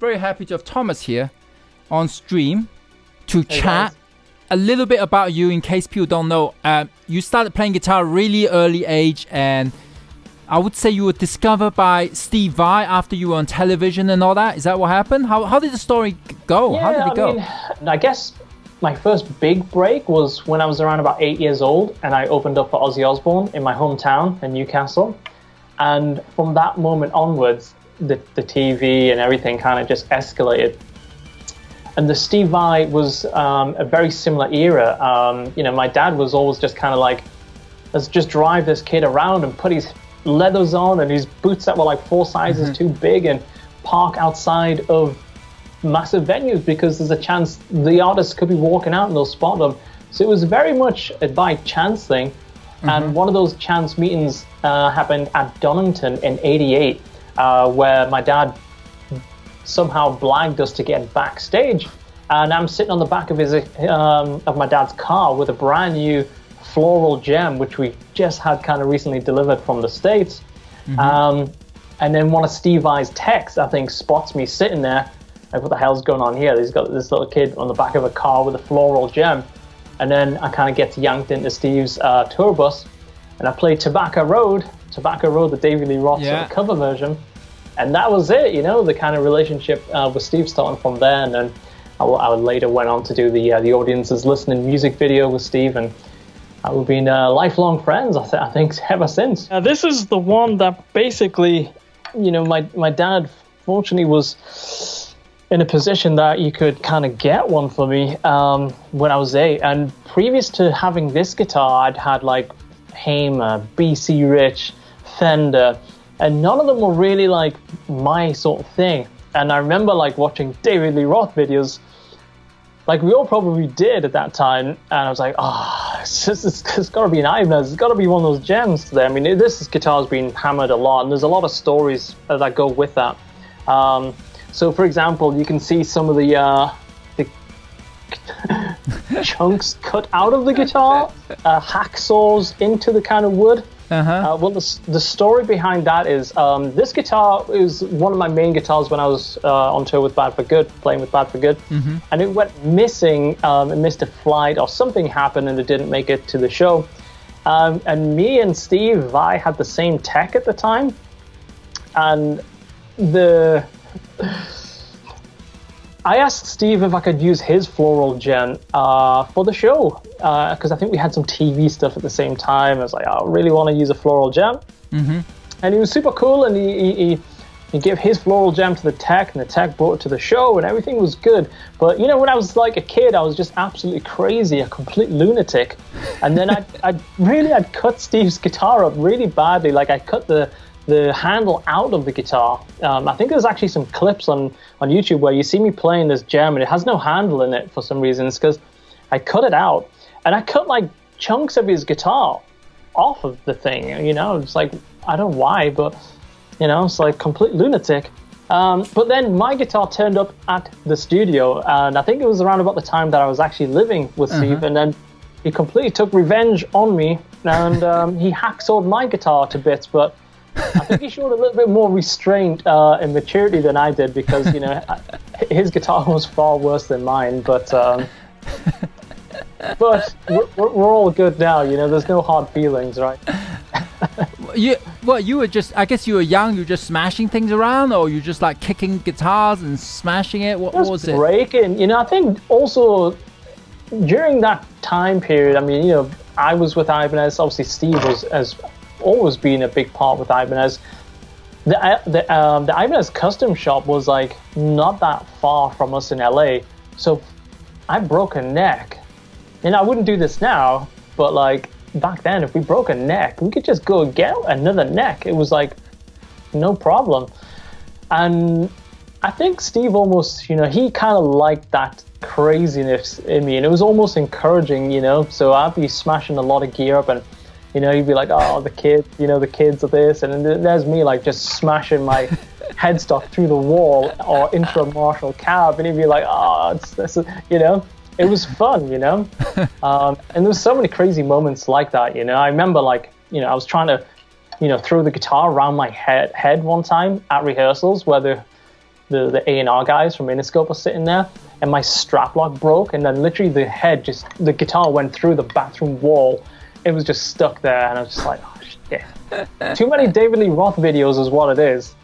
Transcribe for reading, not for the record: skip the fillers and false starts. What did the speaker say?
very happy to have Thomas here on stream to chat a little bit about you in case people don't know. You started playing guitar really early age, and I would say you were discovered by Steve Vai after you were on television and all that. Is that what happened? How did the story go? Yeah, How did it go? I guess my first big break was when I was around about 8 years old, and I opened up for Ozzy Osbourne in my hometown in Newcastle. And from that moment onwards, the TV and everything kind of just escalated. And the Steve Vai was a very similar era. My dad was always just kind of like, let's just drive this kid around and put his leathers on and his boots that were like 4 sizes too big and park outside of massive venues because there's a chance the artists could be walking out and they'll spot them. So it was very much a by chance thing. And one of those chance meetings happened at Donington in '88, where my dad somehow blagged us to get backstage. And I'm sitting on the back of my dad's car with a brand new Floral Jem, which we just had kind of recently delivered from the States. And then one of Steve Vai's techs, I think, spots me sitting there. Like, what the hell's going on here? He's got this little kid on the back of a car with a Floral Jem. And then I kind of get yanked into Steve's tour bus, and I played Tobacco Road, the David Lee Roth sort of cover version. And that was it, the kind of relationship with Steve starting from there. And then I later went on to do the audience's listening music video with Steve, and we've been lifelong friends, I think, ever since. This is the one that basically, my dad fortunately was in a position that you could kind of get one for me when I was 8. And previous to having this guitar, I'd had like Hamer, BC Rich, Fender, and none of them were really like my sort of thing. And I remember like watching David Lee Roth videos, like we all probably did at that time, and I was like, it's got to be an Ibanez, it's got to be one of those gems today. I mean, this guitar's been hammered a lot, and there's a lot of stories that go with that. So, for example, you can see some of the chunks cut out of the guitar, hacksaws into the kind of wood. Well, the story behind that is this guitar is one of my main guitars when I was on tour with Bad for Good, playing with Bad for Good, and it went missing. It missed a flight or something happened and it didn't make it to the show. And me and Steve Vai had the same tech at the time, and I asked Steve if I could use his Floral Jem for the show, because I think we had some TV stuff at the same time. I was like, I really want to use a Floral Jem. And he was super cool, and he gave his Floral Jem to the tech, and the tech brought it to the show, and everything was good. But, when I was like a kid, I was just absolutely crazy, a complete lunatic. And then I'd cut Steve's guitar up really badly. Like, I cut the handle out of the guitar. I think there's actually some clips on YouTube where you see me playing this Jem and it has no handle in it for some reason. It's because I cut it out, and I cut like chunks of his guitar off of the thing. It's like, I don't know why, but it's like complete lunatic. But then my guitar turned up at the studio, and I think it was around about the time that I was actually living with Steve, and then he completely took revenge on me, and he hacksawed my guitar to bits. But I think he showed a little bit more restraint and maturity than I did, because his guitar was far worse than mine. But we're all good now. There's no hard feelings, right? You were just, I guess you were young. You were just smashing things around, or you just like kicking guitars and smashing it. What was it? Breaking. I think also during that time period. I mean, I was with Ibanez. Obviously, Steve has always been a big part with Ibanez. The Ibanez custom shop was like not that far from us in LA, so I broke a neck. I wouldn't do this now, but like back then, if we broke a neck, we could just go get another neck. It was like no problem. And I think Steve almost, he kind of liked that craziness in me, and it was almost encouraging, so I'd be smashing a lot of gear up, and he'd be like, oh, the kids are this, and then there's me like just smashing my headstock through the wall or into a Marshall cab, and he'd be like, oh, it was fun, and there was so many crazy moments like that, I remember like, I was trying to, throw the guitar around my head one time at rehearsals where the A&R guys from Interscope were sitting there, and my strap lock broke, and then literally the guitar went through the bathroom wall. It was just stuck there, and I was just like, oh shit. Too many David Lee Roth videos is what it is.